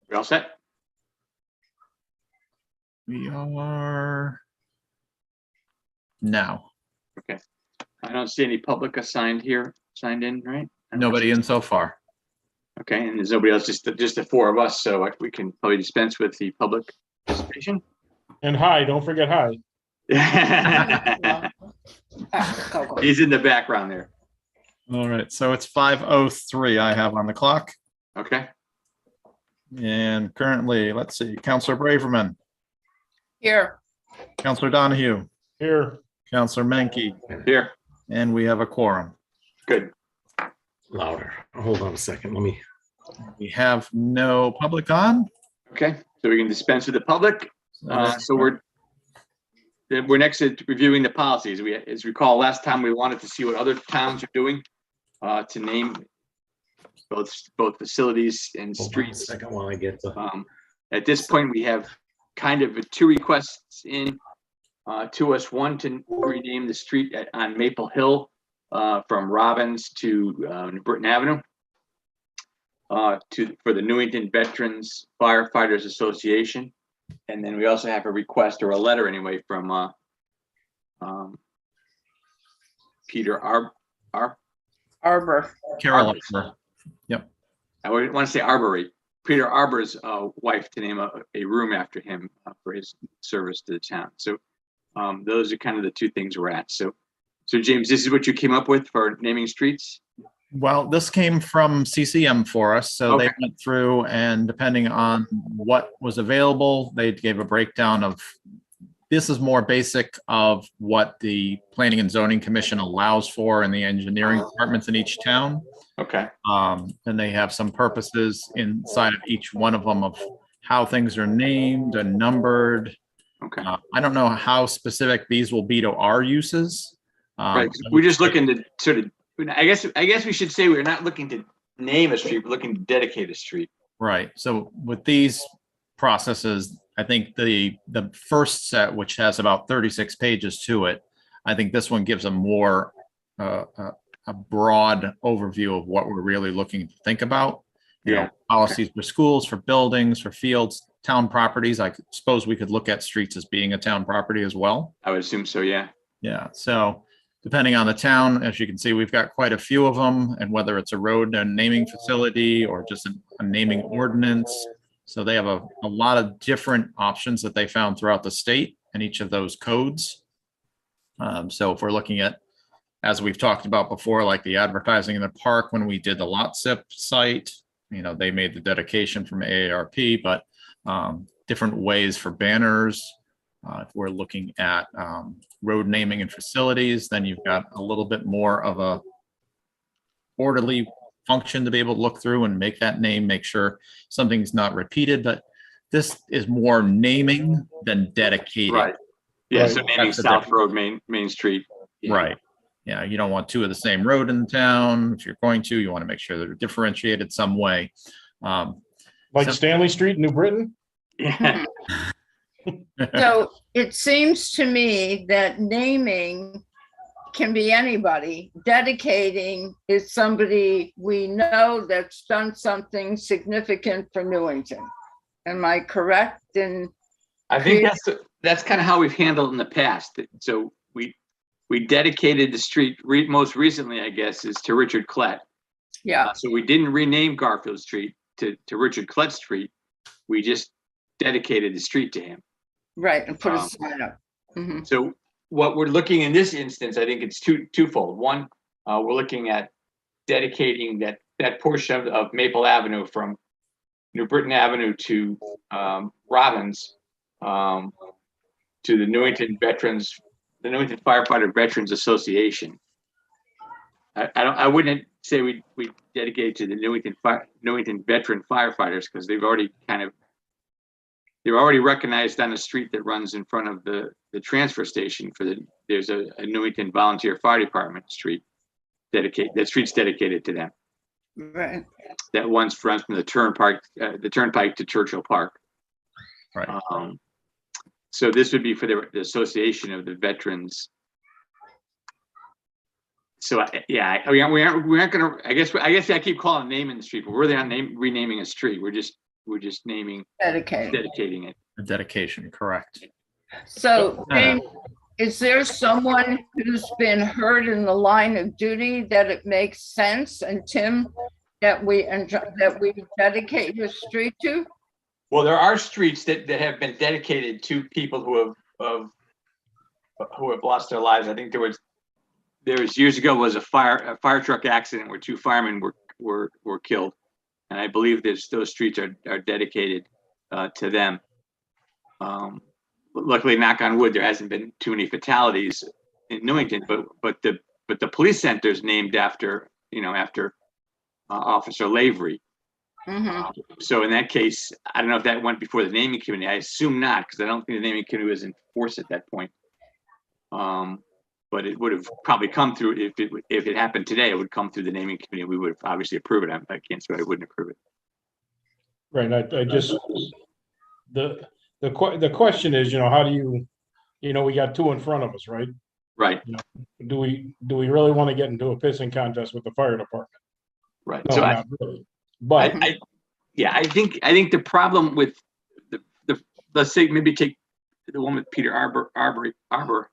We all set? We are now. Okay. I don't see any public signed in, right? Nobody in so far. Okay, and there's nobody else, just the four of us, so we can probably dispense with the public participation. And hi, don't forget hi. He's in the background there. All right, so it's 5:03 I have on the clock. Okay. And currently, let's see, Councilor Braverman, Here. Councilor Donahue, Here. Councilor Menke, Here. and we have a quorum. Good. Louder. Hold on a second. Let me. We have no public on. Okay, so we can dispense with the public. So we're next to reviewing the policies. As recall, last time we wanted to see what other towns are doing to name both facilities and Hold on a streets. second while I get the. At this point, we have kind of two requests in to us. One to rename the street on Maple Hill from Robbins to New Britain Avenue for the Newington Veterans Firefighters Association. And then we also have a request, or a letter anyway, from Peter Arbor. Carol. Arbor. I would want to say Arbory. Peter Arbor's wife, to name a room after him for his service to the town. So those are kind of the two things we're at. So James, this is what you came up with for naming streets? Well, this came from CCM for us, so they Okay. went through, and depending on what was available, they gave a breakdown of, this is more basic of what the Planning and Zoning Commission allows for in the engineering departments in each town. Okay. And they have some purposes inside of each one of them of how things are named and numbered. Okay. I don't know how specific these will be to our uses. Right. We're just looking to sort of, I guess we should say we're not looking to name a street, we're looking to dedicate a street. Right. So with these processes, I think the first set, which has about 36 pages to it, I think this one gives a more a broad overview of what we're really looking to think about. You know, policies for schools, for buildings, for fields, town properties. I suppose we could look at streets as being a town property as well. I would assume so, yeah. Yeah. So depending on the town, as you can see, we've got quite a few of them, and whether it's a road and naming facility or just a naming ordinance. So they have a lot of different options that they found throughout the state and each of those codes. So if we're looking at, as we've talked about before, like the advertising in the park, when we did the lot zip site, you know, they made the dedication from AARP, but different ways for banners. If we're looking at road naming and facilities, then you've got a little bit more of a orderly function to be able to look through and make that name, make sure something's not repeated. But this is more naming than dedicating. Right. Yeah, so Right. naming That's the South difference. Road, Main Street. Yeah. Right. Yeah, you don't want two of the same road in the town. If you're going to, you want to make sure they're differentiated some way. Like So- Stanley Street, New Britain? Yeah. So it seems to me that naming can be anybody. Dedicating is somebody we know that's done something significant for Newington. Am I correct? And I think that's kind of how we've handled in the past. So we dedicated the street most recently, I guess, is to Richard Klett. yeah, So we didn't rename Garfield Street to Richard Klett Street. We just dedicated the street to him. right, and put a sign up. Mhm. So what we're looking in this instance, I think it's twofold. One, we're looking at dedicating that portion of Maple Avenue from New Britain Avenue to Robbins to the Newington Firefighter Veterans Association. I wouldn't say we dedicate it to the Newington veteran firefighters, because they've already they're already recognized on a street that runs in front of the transfer station there's a Newington Volunteer Fire Department street that street's dedicated to them. Right, That runs from the turnpike to Churchill Park. Right. So this would be for the Association of the Veterans. So yeah, we aren't gonna. I guess I keep calling naming the street, but we're not renaming a street. We're just dedicating it. A dedication, correct. So, James, is there someone who's been hurt in the line of duty that it makes sense, and Tim, that we dedicate your street to? Well, there are streets that have been dedicated to people who have lost their lives. I think there was years ago was a fire truck accident where 2 firemen were killed, and I believe those streets are dedicated to them. Luckily, knock on wood, there hasn't been too many fatalities in Newington, but the police center is named after Officer Lavery. Mhm. So in that case, I don't know if that went before the naming committee. I assume not, because I don't think the naming committee was in force at that point. But it would have probably come through if it happened today. It would come through the naming committee. We would have obviously approved it. I can't say I wouldn't approve it. Right, I just, the question is, how do you, we got 2 in front of us, right? Right. Do we really want to get into a pissing contest with the fire department? Right. No, So not really. But I think the problem with the let's say maybe take the one with Peter Arbor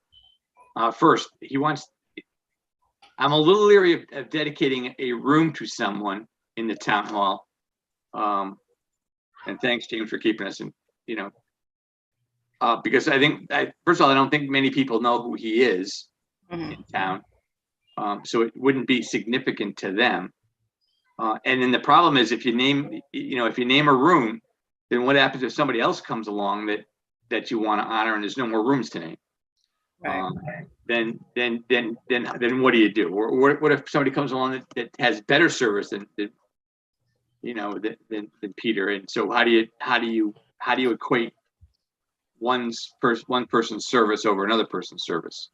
first. I'm a little leery of dedicating a room to someone in the town hall. And thanks, James, for keeping us in, because first of all, I don't think many people know who he is in town. So it wouldn't be significant to them. And then the problem is if you name a room, then what happens if somebody else comes along that you want to honor and there's no more rooms to name? Right. Then what do you do? Or what if somebody comes along that has better service than Peter? And so how do you equate one person's service over another person's service?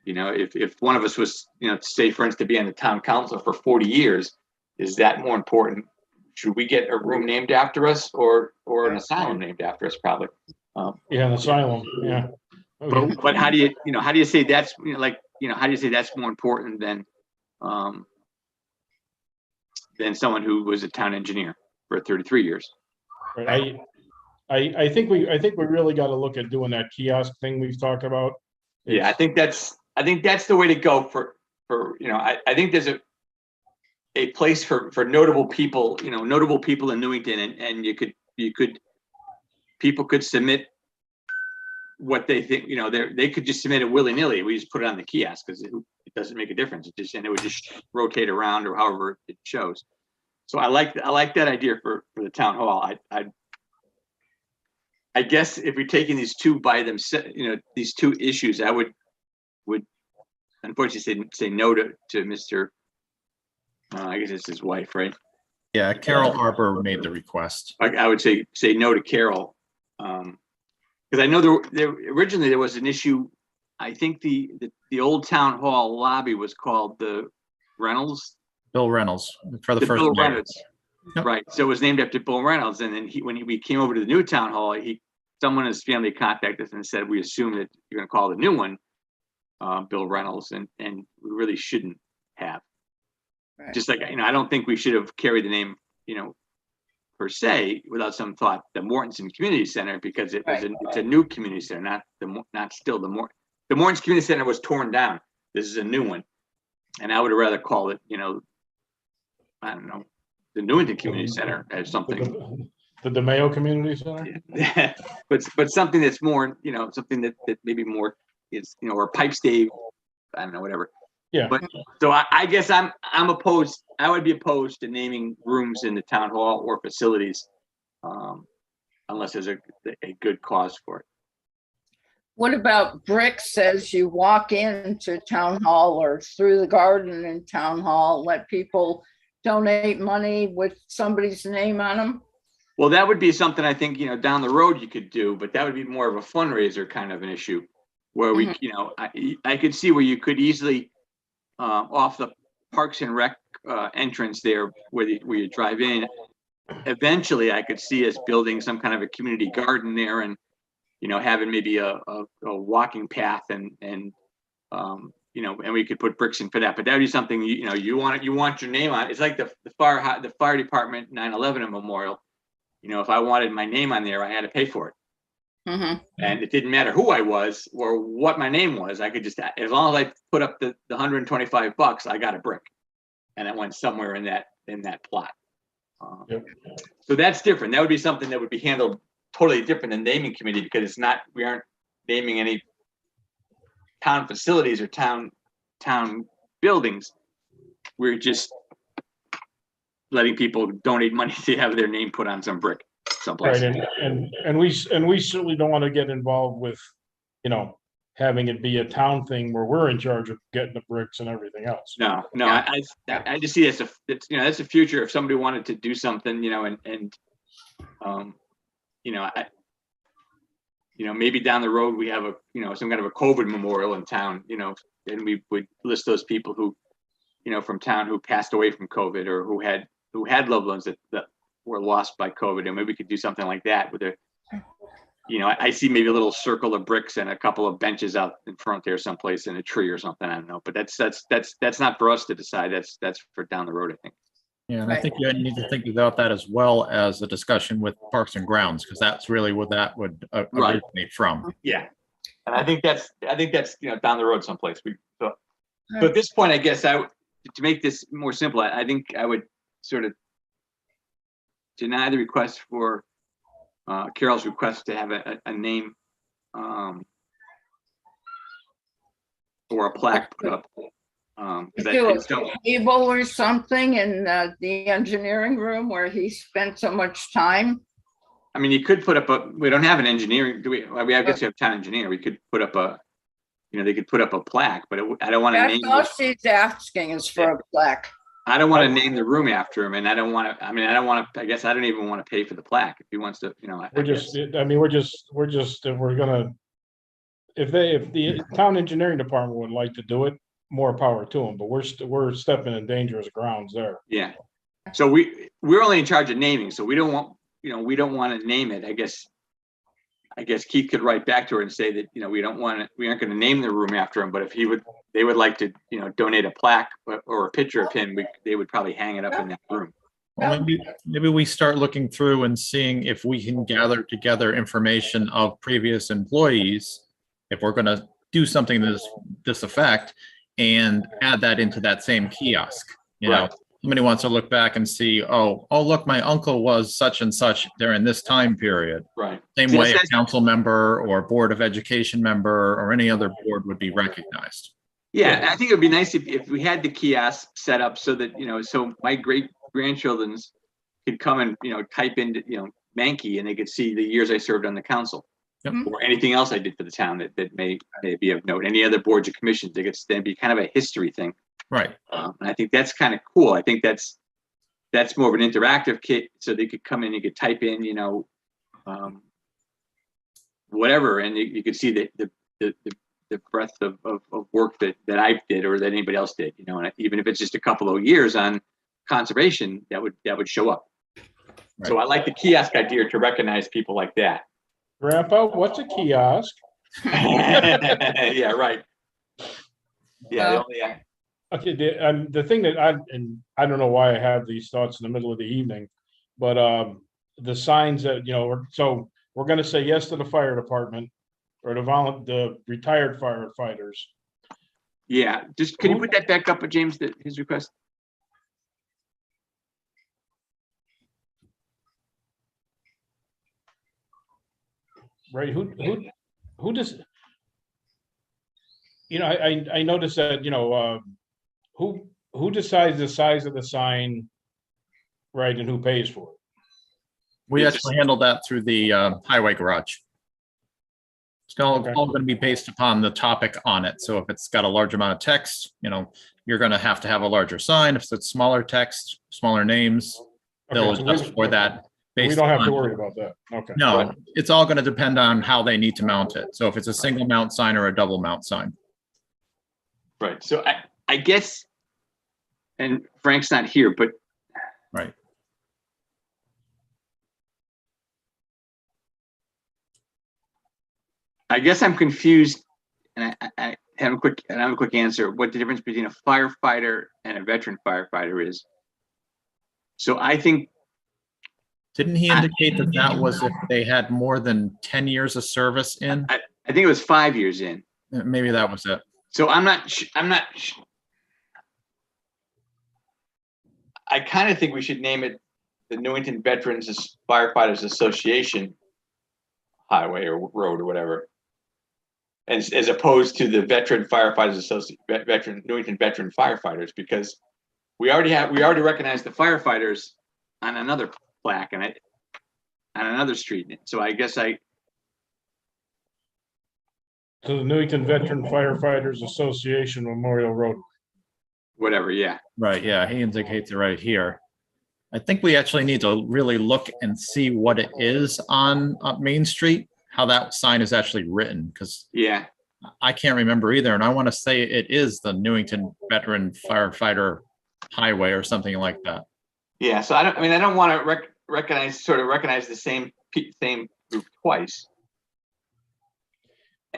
If one of us was, say for instance, to be on the town council for 40 years, is that more important? Should we get a room named after us or an asylum named after us? Probably. yeah, an asylum, yeah. Okay. But how do you say that's how do you say that's more important than someone who was a town engineer for 33 years? Right. I think we really got to look at doing that kiosk thing we've talked about. Yeah, I think that's the way to go for I think there's a place for notable people, notable people in Newington, and people could submit what they think, they could just submit it willy-nilly. We just put it on the kiosk because it doesn't make a difference. It would just rotate around or however it shows. So I like that idea for the town hall. I guess if we're taking these two by themselves, these 2 issues, I would unfortunately say no to Mr. I guess it's his wife, right? Yeah, Carol Arbor made the request. I would say no to Carol, because I know originally there was an issue. I think the old town hall lobby was called the Reynolds. Bill Reynolds for the first Bill mayor. Reynolds. Yep. Right. So it was named after Bill Reynolds, and then when we came over to the new town hall, someone in his family contacted us and said, "We assume that you're going to call the new one Bill Reynolds," and we really shouldn't have. Right. Just like I don't think we should have carried the name, per se, without some thought, the Mortensen Community Center, because it's a new community center, not still the Mortensen Community Center was torn down. This is a new one, and I would rather call it, I don't know, the Newington Community Center as something. The DeMayo Community Center. but something that's more, something that maybe more is, or pipe stave, I don't know, whatever. Yeah. But so I guess I'm opposed. I would be opposed to naming rooms in the town hall or facilities, unless there's a good cause for it. What about bricks as you walk into town hall or through the garden in town hall, let people donate money with somebody's name on them? Well, that would be something I think, down the road you could do, but that would be more of a fundraiser kind of an issue where we, I could see where you could easily, off the Parks and Rec entrance there where you drive in, eventually I could see us building some kind of a community garden there and, having maybe a walking path and and we could put bricks in for that, but that'd be something, you want your name on. It's like the fire department 9/11 memorial. If I wanted my name on there, I had to pay for it. Mhm. And it didn't matter who I was or what my name was. I could just, as long as I put up the $125, I got a brick, and it went somewhere in that plot. Yep. So that's different. That would be something that would be handled totally different than naming committee, because we aren't naming any town facilities or town buildings. We're just letting people donate money to have their name put on some brick someplace. Right, and we certainly don't want to get involved with, having it be a town thing where we're in charge of getting the bricks and everything else. No, I just see that's the future. If somebody wanted to do something, maybe down the road we have some kind of a COVID memorial in town, and we would list those people who, from town who passed away from COVID, or who had loved ones that were lost by COVID, and maybe we could do something like that with I see maybe a little circle of bricks and a couple of benches out in front there someplace, in a tree or something. I don't know, but that's not for us to decide. That's for down the road, I think. Yeah, and I think you need to think about that as well as a discussion with Parks and Grounds, because that's really what that would Right. originate from. Yeah, and I think that's down the road someplace. So at this point, I guess to make this more simple, I think I would sort of deny the request for Carol's request to have a name or a plaque put up. Do a table or something in the engineering room where he spent so much time. I mean, you could put up we don't have an engineering, do we? Well, I guess we have town engineer. We could put up they could put up a plaque, but I don't want to name. That's all she's asking is for a plaque. I don't want to name the room after him, and I don't want to. I guess I don't even want to pay for the plaque if he wants to. If the town engineering department would like to do it, more power to them, but we're stepping in dangerous grounds there. Yeah. So we're only in charge of naming, so we don't want to name it. I guess Keith could write back to her and say that, we aren't going to name the room after him, but if they would like to, donate a plaque or a picture of him, they would probably hang it up in that room. Well, maybe we start looking through and seeing if we can gather together information of previous employees, if we're going to do something to this effect, and add that into that same kiosk. Somebody wants to look back and see, oh, look, my uncle was such and such during this time period. Right. Same way a council member or board of education member or any other board would be recognized. Yeah, I think it would be nice if we had the kiosk set up so that, so my great grandchildren's could come and, type into, Mankey, and they could see the years I served on the council. Yep. Or anything else I did for the town that may be of note. Any other boards or commissions, they could then be kind of a history thing. Right. And I think that's kind of cool. I think that's more of an interactive kit, so they could come in, you could type in, whatever, and you could see the breadth of work that I did or that anybody else did, and even if it's just a couple of years on conservation, that would show up. Right. So I like the kiosk idea to recognize people like that. Grandpa, what's a kiosk? Yeah, right. Yeah. Okay, the thing that I don't know why I have these thoughts in the middle of the evening, but the signs that, so we're going to say yes to the fire department or the retired firefighters. Yeah, just can you put that back up, James, his request? Right, who does, I noticed that, who decides the size of the sign, right, and who pays for it? We actually handled that through the highway garage. It's all going to be based upon the topic on it. So if it's got a large amount of text, you're going to have a larger sign. If it's smaller text, smaller names, they'll adjust for that. We don't have to worry about that. Okay. No, it's all going to depend on how they need to mount it. So if it's a single mount sign or a double mount sign. Right. So I guess, and Frank's not here, but right. I guess I'm confused, and I have a quick answer. What the difference between a firefighter and a veteran firefighter is? So I think, Didn't he indicate that that was if they had more than 10 years of service in? I think it was 5 years in. Maybe that was it. So I kind of think we should name it the Newington Veterans Firefighters Association Highway or road or whatever, as opposed to the Veteran Firefighters Newington Veteran Firefighters, because we already recognize the firefighters on another plaque and on another street. So I guess So the Newington Veteran Firefighters Association Memorial Road. whatever, yeah. Right, yeah, he indicates it right here. I think we actually need to really look and see what it is on Main Street, how that sign is actually written, because Yeah. I can't remember either. And I want to say it is the Newington Veteran Firefighter Highway or something like that. Yeah. So I don't want to recognize the same group twice.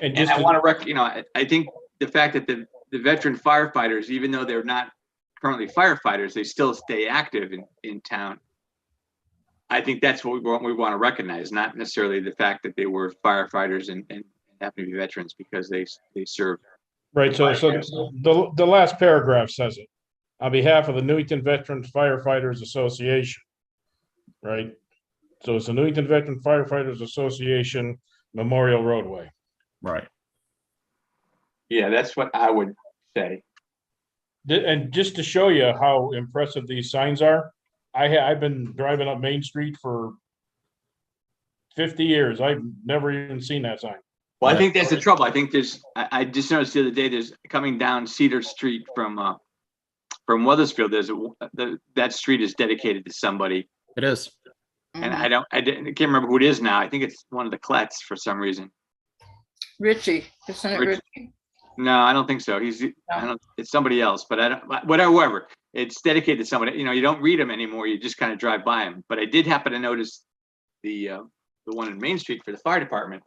And And just I want to I think the fact that the veteran firefighters, even though they're not currently firefighters, they still stay active in town. I think that's what we want to recognize, not necessarily the fact that they were firefighters and happen to be veterans because they served. right. So the last paragraph says it. On behalf of the Newington Veteran Firefighters Association. Right. So it's the Newington Veteran Firefighters Association Memorial Roadway. Right. Yeah, that's what I would say. And just to show you how impressive these signs are, I've been driving up Main Street for 50 years. I've never even seen that sign. Well, I think that's the trouble. I think I just noticed the other day, there's coming down Cedar Street from Weathersfield. That street is dedicated to somebody. It is. And I can't remember who it is now. I think it's one of the Kletts for some reason. Richie, isn't it Richie. Richie? No, I don't think so. It's somebody else, but whatever. It's dedicated to somebody. You don't read them anymore. You just kind of drive by them. But I did happen to notice the one in Main Street for the fire department,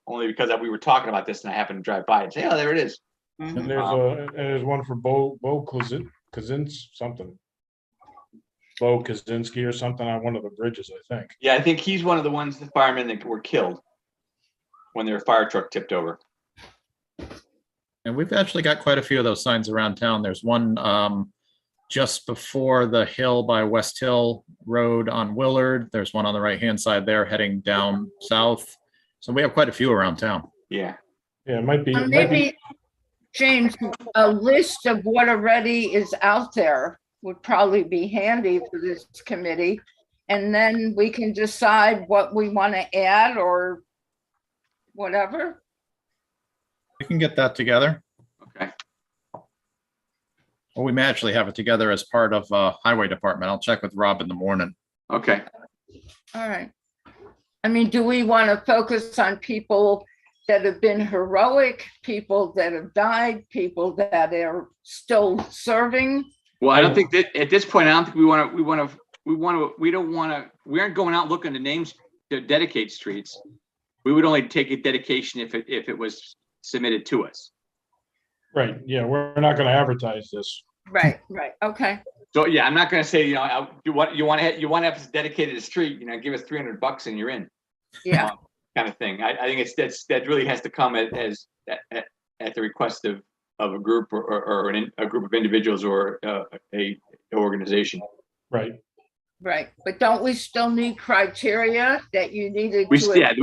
only because we were talking about this and I happened to drive by and say, oh, there it is. And there's one for Bo Kaczynski something. Bo Kaczynski or something on one of the bridges, I think. Yeah, I think he's one of the ones, the firemen that were killed when their fire truck tipped over. And we've actually got quite a few of those signs around town. There's one just before the hill by West Hill Road on Willard. There's one on the right-hand side there heading down south. So we have quite a few around town. Yeah. Yeah, it might be. Maybe, James, a list of what already is out there would probably be handy for this committee. And then we can decide what we want to add or whatever. We can get that together. Okay. Or we may actually have it together as part of highway department. I'll check with Rob in the morning. Okay. All right. I mean, do we want to focus on people that have been heroic, people that have died, people that are still serving? Well, I don't think that at this point, I don't think we aren't going out looking to names to dedicate streets. We would only take a dedication if it was submitted to us. Right, yeah, we're not gonna advertise this. Right, okay. So yeah, I'm not going to say, you want to have us dedicated a street, give us $300 and you're in. Yeah. Kind of thing. I think that really has to come at the request of a group or a group of individuals or a organization. Right. Right, but don't we still need criteria that you needed? We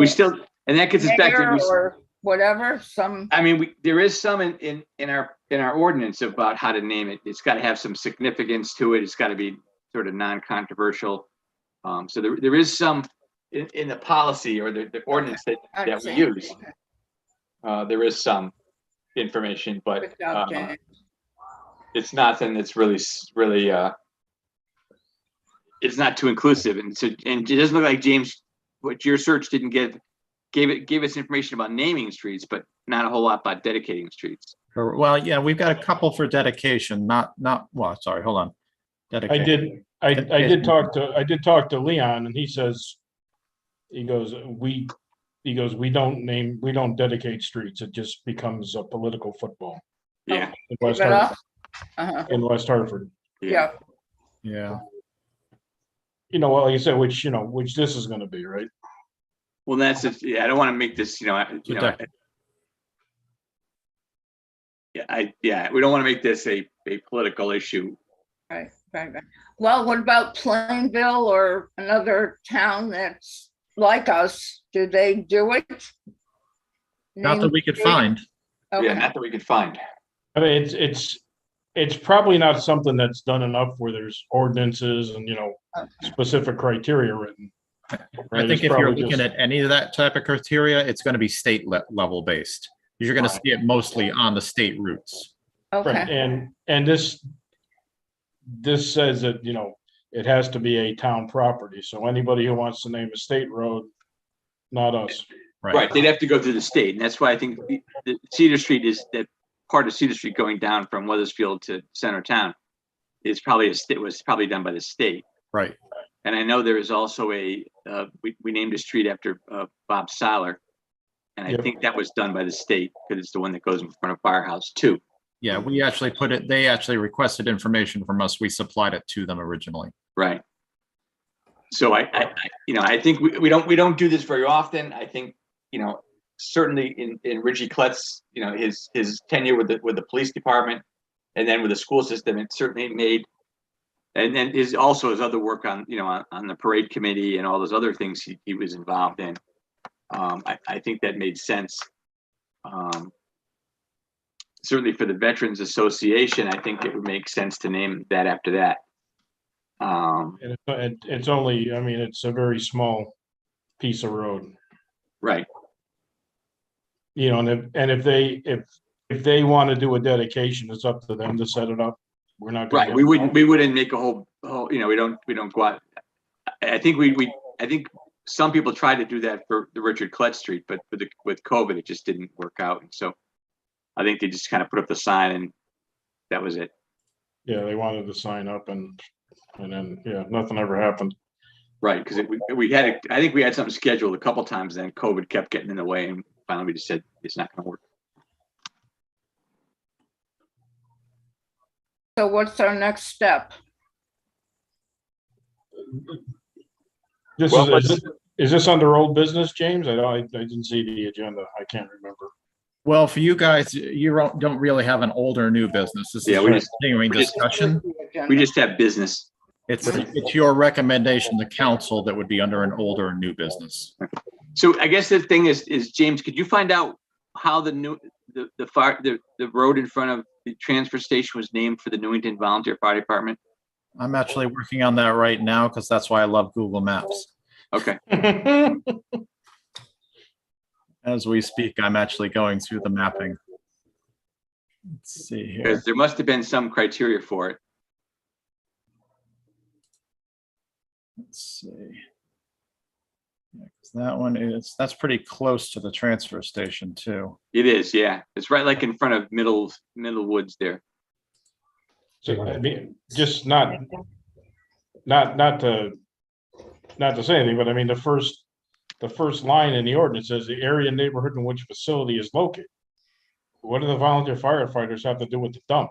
still, and that gets us back to or whatever. Some. I mean, there is some in our ordinance about how to name it. It's got to have some significance to it. It's got to be sort of non-controversial. So there is some in the policy or the ordinance that we use. There is some information, but it's nothing that's really it's not too inclusive, and it doesn't look like, James, what your search didn't gave us information about naming streets, but not a whole lot about dedicating streets. Well, yeah, we've got a couple for dedication, well, sorry, hold on. Dedication. I did talk to Leon, and he goes, he goes, we don't dedicate streets. It just becomes a political football Yeah, in West Leave it Hartford. off? Uh-huh. In West Hartford. Yeah, Yeah. You know, well, like you said, which this is gonna be, right? well, that's it. Yeah, I don't want to make this, yeah, we don't want to make this a political issue. right. Well, what about Plainville or another town that's like us? Do they do it? Not that we could Name- find. Yeah, Okay, not that we could find. I mean, it's probably not something that's done enough where there's ordinances and, specific criteria written. I Right, think it's if you're probably looking just- at any of that type of criteria, it's going to be state level based. You're going to Right. see it mostly on the state routes. Right, okay, and this says that, it has to be a town property, so anybody who wants to name a state road, not us. Right, they'd have to go through the state, and that's why I think the Cedar Street is that part of Cedar Street going down from Weathersfield to Center Town is probably was probably done by the state. Right. And I know there is also we named a street after Bob Seiler, and I Yep. think that was done by the state because it's the one that goes in front of Firehouse too. Yeah, we actually they actually requested information from us. We supplied it to them originally. Right. So I think we don't do this very often. I think, certainly in Richie Kletz's, his tenure with the police department and then with the school system, it certainly made, and then his other work on, on the parade committee and all those other things he was involved in. I think that made sense. Certainly for the Veterans Association, I think it would make sense to name that after that. And it's only, I mean, it's a very small piece of road, Right. and if they want to do a dedication, it's up to them to set it up. We're not. gonna Right. get We involved. wouldn't make a whole, we don't go out. I think I think some people tried to do that for the Richard Klett Street, but with COVID, it just didn't work out. And so I think they just kind of put up the sign and that was it. Yeah, they wanted to sign up and then, nothing ever happened. Right. Because I think we had something scheduled a couple times, then COVID kept getting in the way and finally we just said, it's not going to work. so what's our next step? Is this under old business, James? I didn't see the agenda. I can't remember. Well, for you guys, you don't really have an old or new business. This Yeah, is we just continuing discussion. We just have business. It's your recommendation, the council, that would be under an old or new business. So I guess the thing is James, could you find out how the road in front of the transfer station was named for the Newington Volunteer Fire Department? I'm actually working on that right now because that's why I love Google Maps. Okay. As we speak, I'm actually going through the mapping. Let's see here. Because there must have been some criteria for it. Let's see. Yeah, 'cause that one that's pretty close to the transfer station too. It is, yeah. It's right like in front of Middle Woods there. So, I mean, just not to say anything, but I mean, the first line in the ordinance says the area neighborhood in which facility is located. What do the volunteer firefighters have to do with the dump?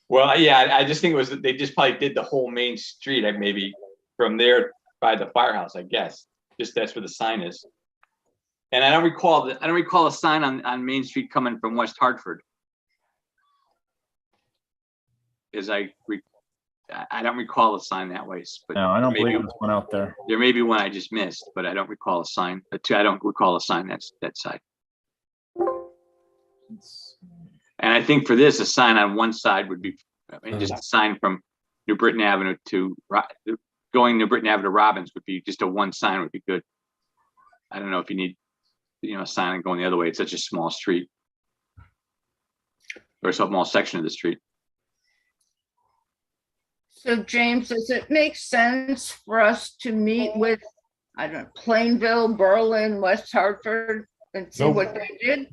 Well, yeah, I just think it was, they just probably did the whole main street, maybe from there by the firehouse, I guess. Just that's where the sign is. And I don't recall a sign on Main Street coming from West Hartford. I don't recall a sign that way, but No, I don't maybe believe there's one out there. there may be one I just missed, but I don't recall a sign. I don't recall a sign that side. And I think for this, a sign on one side would be, just a sign from New Britain Avenue to going New Britain Avenue to Robbins would be just a one sign would be good. I don't know if you need, a sign going the other way. It's such a small street. Or a small section of the street. So James, does it make sense for us to meet with, Plainville, Berlin, West Hartford and see Nope. what they did?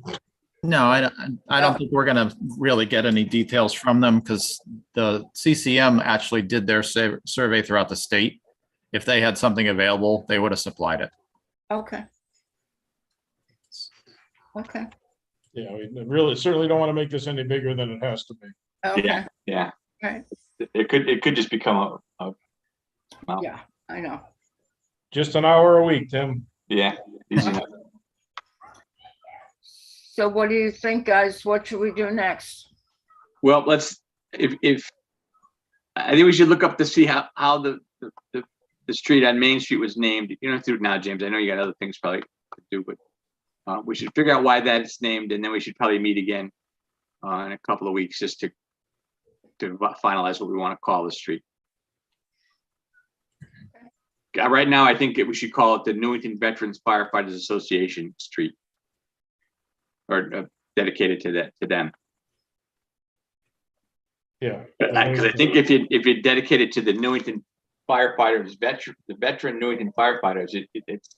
No, I don't think we're going to really get any details from them because the CCM actually did their survey throughout the state. If they had something available, they would have supplied it. Okay. Okay, Yeah, we really certainly don't want to make this any bigger than it has to be. okay, Yeah. right, It could just become well, yeah, I know. Just an hour a week, Tim. yeah, easy enough. So what do you think, guys? What should we do next? Well, if I think we should look up to see how the street on Main Street was named. You don't have to do it now, James. I know you got other things probably to do, but we should figure out why that's named, and then we should probably meet again in a couple of weeks just to finalize what we want to call the street. Right now, I think we should call it the Newington Veterans Firefighters Association Street, or dedicated to them. Yeah. Because I think if you dedicate it to the Newington firefighters, the veteran Newington firefighters, it's.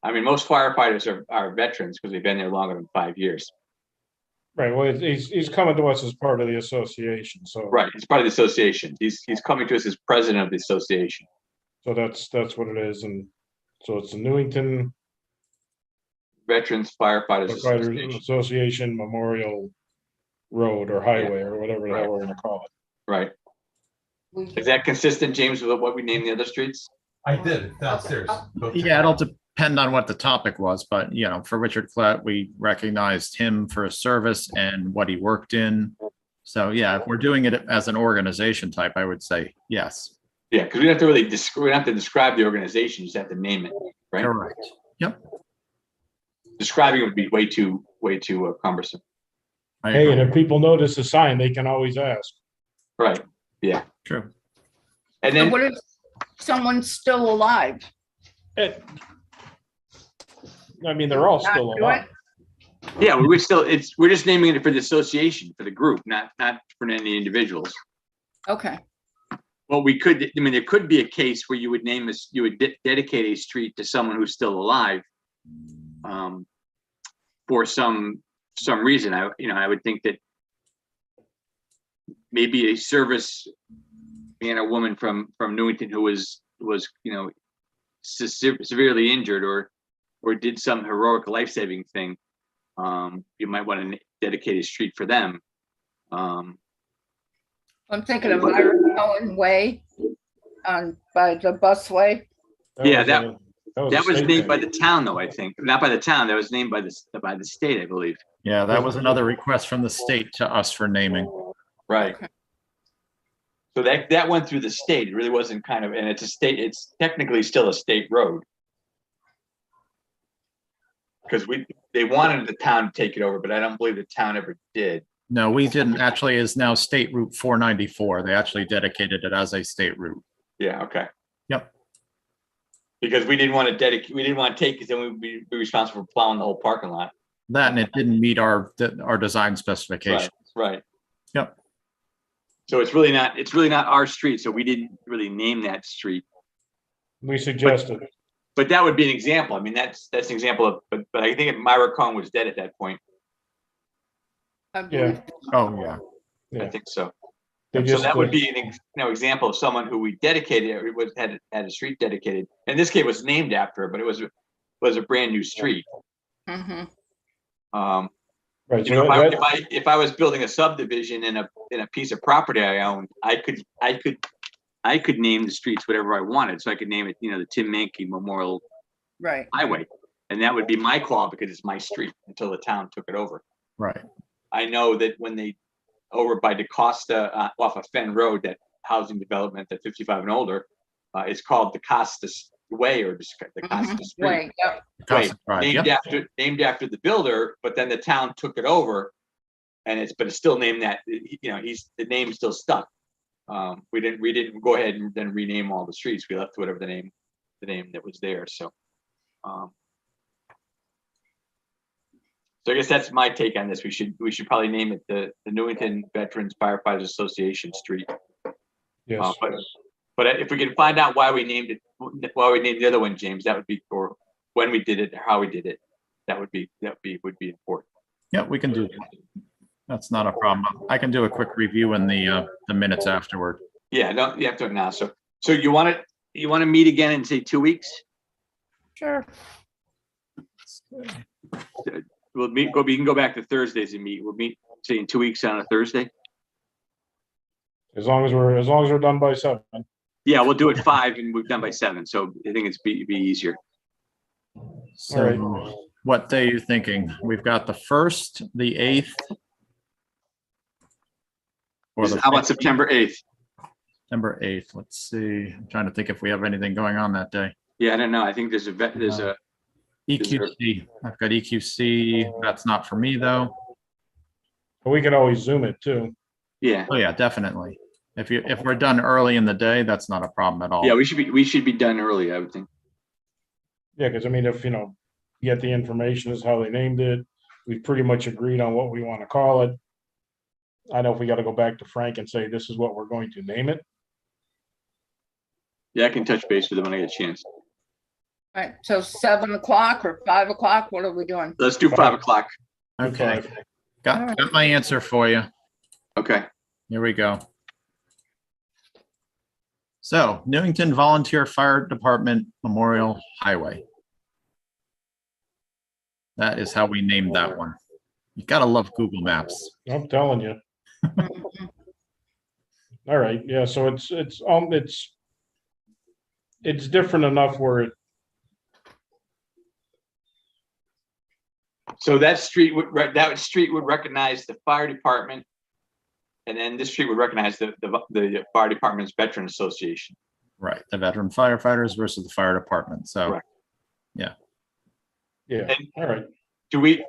I mean, most firefighters are veterans because they've been there longer than 5 years. Right, well, he's coming to us as part of the association, so. Right, he's part of the association. He's coming to us as president of the association. So that's what it is, and so it's the Newington Veterans Firefighters Firefighters Association. Association Memorial Road or Highway or whatever the hell we're gonna call it. Right. Is that consistent, James, with what we named the other streets? I did downstairs. Yeah, it'll depend on what the topic was, but for Richard Klett, we recognized him for his service and what he worked in. So yeah, if we're doing it as an organization type, I would say yes. Yeah, because we don't have to we don't have to describe the organization, you just have to name it, right? Correct. Yep. Describing it would be way too cumbersome. I Hey, and agree. if people notice the sign, they can always ask. Right, yeah. True. And So then, what if someone's still alive? I mean, they're all Not still do alive. it? yeah, we're just naming it for the association, for the group, not for any individuals. Okay, Well, there could be a case where you would dedicate a street to someone who's still alive, for some reason. I would think that maybe a service man or woman from Newington who was severely injured or did some heroic life-saving thing, you might want to dedicate a street for them. I'm thinking of Ira Cohen Way by the busway. That was state named by thing. the town, though, I think. Not by the town, that was named by the state, I believe. Yeah, that was another request from the state to us for naming. Right. Okay. So that went through the state. It really wasn't and it's technically still a state road. Because they wanted the town to take it over, but I don't believe the town ever did. No, we didn't. Actually, is now State Route 494. They actually dedicated it as a state route. Yeah, okay. Yep. Because we didn't want to take, because then we'd be responsible for plowing the whole parking lot. That and it didn't meet our design specifications. Right. Yep. So it's really not our street, so we didn't really name that street. We suggested. But that would be an example. I mean, that's an example of, but I think Myra Cohn was dead at that point. I believe. Oh, yeah. Yeah. I think so. They So just, that would be an example of someone who we dedicated, had a street dedicated. In this case, it was named after her, but it was a brand new street. Mhm. right, You know, so that- if I was building a subdivision in a piece of property I owned, I could name the streets whatever I wanted. So I could name it, the Tim Mankey Memorial Right, Highway, and that would be my call because it's my street until the town took it over. Right. I know that when they over by DeCosta off of Fenn Road, that housing development at 55 and older, it's called DeCosta Way or DeCosta Street. way, yep. Costa Drive, Named yep. after the builder, but then the town took it over, and it's still named that. The name still stuck. We didn't go ahead and then rename all the streets. We left whatever the name that was there. So I guess that's my take on this. We should probably name it the Newington Veterans Firefighters Association Street. yes. But if we can find out why we named the other one, James, that would be, or when we did it, or how we did it, would be important. Yeah, we can do that. That's not a problem. I can do a quick review in the minutes afterward. Yeah, no, you have to now. So you want to meet again in say 2 weeks? Sure. We'll meet, we can go back to Thursdays and meet. We'll meet, say, in 2 weeks on a Thursday. As long as we're done by 7. Yeah, we'll do it 5 and we're done by 7. So I think it's be easier. So what day are you thinking? We've got the 1st, the 8th. Or the How about September 8th? September 8th. Let's see. I'm trying to think if we have anything going on that day. Yeah, I don't know. I think there's a EQC. I've got EQC. That's not for me though. But we can always Zoom it too. yeah. Oh yeah, definitely. If we're done early in the day, that's not a problem at all. Yeah, we should be done early, I would think. Yeah, because I mean, if you get the information is how they named it, we pretty much agreed on what we want to call it. I know if we got to go back to Frank and say this is what we're going to name it. Yeah, I can touch base with them when I get a chance. All right, so 7 o'clock or 5 o'clock, what are we doing? Let's do 5 o'clock. Okay. Five. Got my answer for you. Okay. Here we go. So Newington Volunteer Fire Department Memorial Highway. That is how we named that one. You gotta love Google Maps. I'm telling you. Mhm. All right, yeah, so it's different enough where it, So that street would recognize the fire department, and then this street would recognize the fire department's Veteran Association. Right, the veteran firefighters versus the fire department. So, Correct. yeah, And- all right. Do we,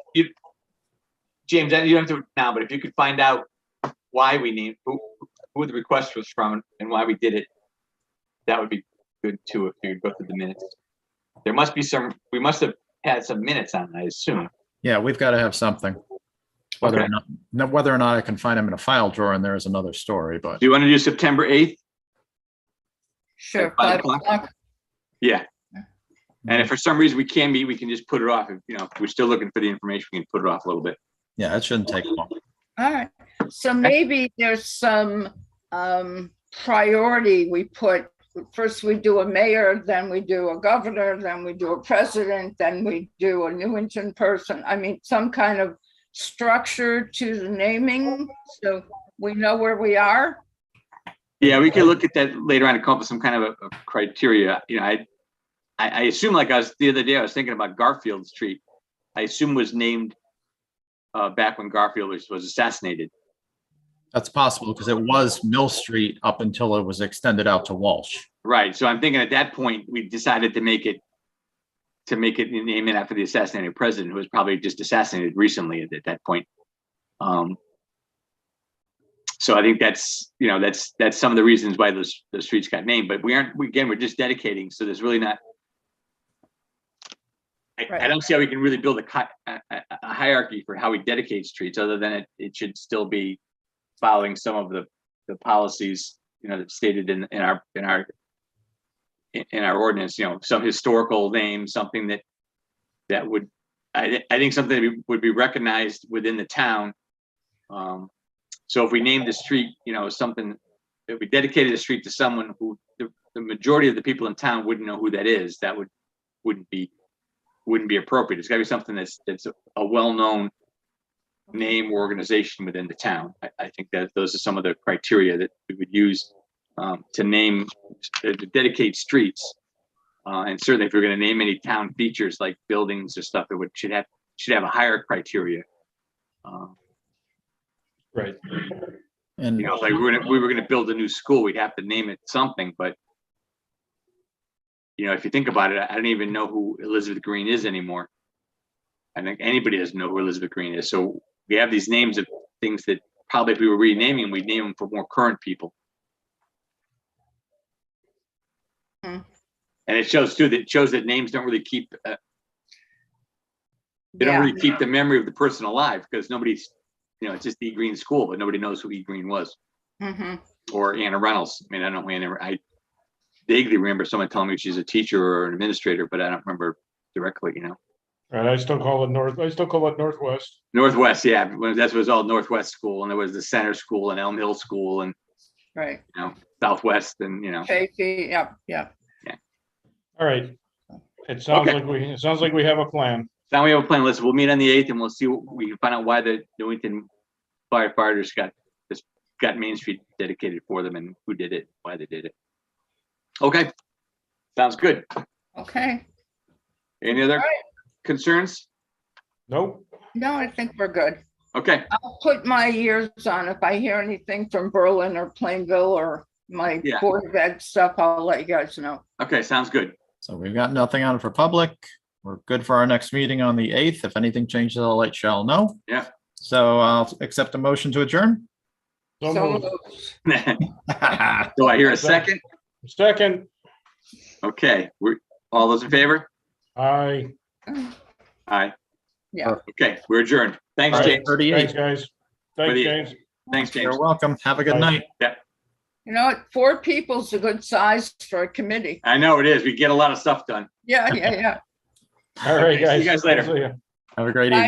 James? You don't have to do it now, but if you could find out why we named who the request was from and why we did it, that would be good too. If you go through the minutes, there must be some. We must have had some minutes on it, I assume. yeah, we've got to have something. Whether Okay. or not I can find them in a file drawer, and there is another story. But Do you want to do September 8th? Sure, At 5 5 o'clock? o'clock. Yeah. And if for some reason we can't meet, we can just put it off. If we're still looking for the information, we can put it off a little bit. yeah, it shouldn't take long. All right, so maybe there's some priority we put. First, we do a mayor, then we do a governor, then we do a president, then we do a Newington person. I mean, some kind of structure to the naming, so we know where we are. Yeah, we can look at that later on and come up with some kind of a criteria. I assume, like the other day, I was thinking about Garfield Street. I assume was named back when Garfield was assassinated. That's possible because it was Mill Street up until it was extended out to Walsh. Right. So I'm thinking at that point, we decided to make it name it after the assassinated president, who was probably just assassinated recently at that point. So I think that's some of the reasons why those streets got named. But we're just dedicating. So there's really not. I don't see how we can really build a hierarchy for how we dedicate streets, other than it should still be following some of the policies, that's stated in our ordinance. Some historical name, something that would, I think something that would be recognized within the town. So if we named the street, something, if we dedicated a street to someone who the majority of the people in town wouldn't know who that is, that wouldn't be appropriate. It's got to be something that's a well-known name or organization within the town. I think that those are some of the criteria that we would use to dedicate streets. And certainly, if we're going to name any town features like buildings or stuff, it should have a higher criteria. Right. And Like we were gonna build a new school, we'd have to name it something. But if you think about it, I don't even know who Elizabeth Green is anymore. I think anybody doesn't know who Elizabeth Green is. So we have these names of things that probably, if we were renaming, we'd name them for more current people. Hmm. And it shows that names don't really keep. They don't Yeah. really keep the memory of the person alive, because nobody's. It's just E. Green School, but nobody knows who E. Green was. Mhm. Or Anna Reynolds. I mean, I don't know. I vaguely remember someone telling me she's a teacher or an administrator, but I don't remember directly. And I still call it Northwest. Northwest, yeah. That was all Northwest School, and there was the Center School and Elm Hill School, and Right, Southwest, and Chafee, yeah. All right. It sounds like we have a plan. Now we have a plan. We'll meet on the 8th and we'll see, we can find out why the Newington firefighters got Main Street dedicated for them and who did it, why they did it. Okay, sounds good. Okay. Any other concerns? Nope. No, I think we're good. Okay, I'll put my ears on. If I hear anything from Berlin or Plainville or my Yeah. Board of Ed stuff, I'll let you guys know. okay, sounds good. So we've got nothing on for public. We're good for our next meeting on the 8th. If anything changes, I'll let Shell know. Yeah. So I'll accept a motion to adjourn. So So moved. moved. Do I hear a second? Second, Okay, all those in favor? aye. Aye. Yeah. Okay, we're adjourned. Thanks, All right, James. 38. Thanks, guys. Thanks, the- James. Thanks, James. You're welcome. Have a good Bye. night. You know what? 4 people's a good size for a committee. I know it is. We get a lot of stuff done. Yeah, yeah, yeah. All right, Okay, see guys. you guys later. See ya. Have a great Bye. evening.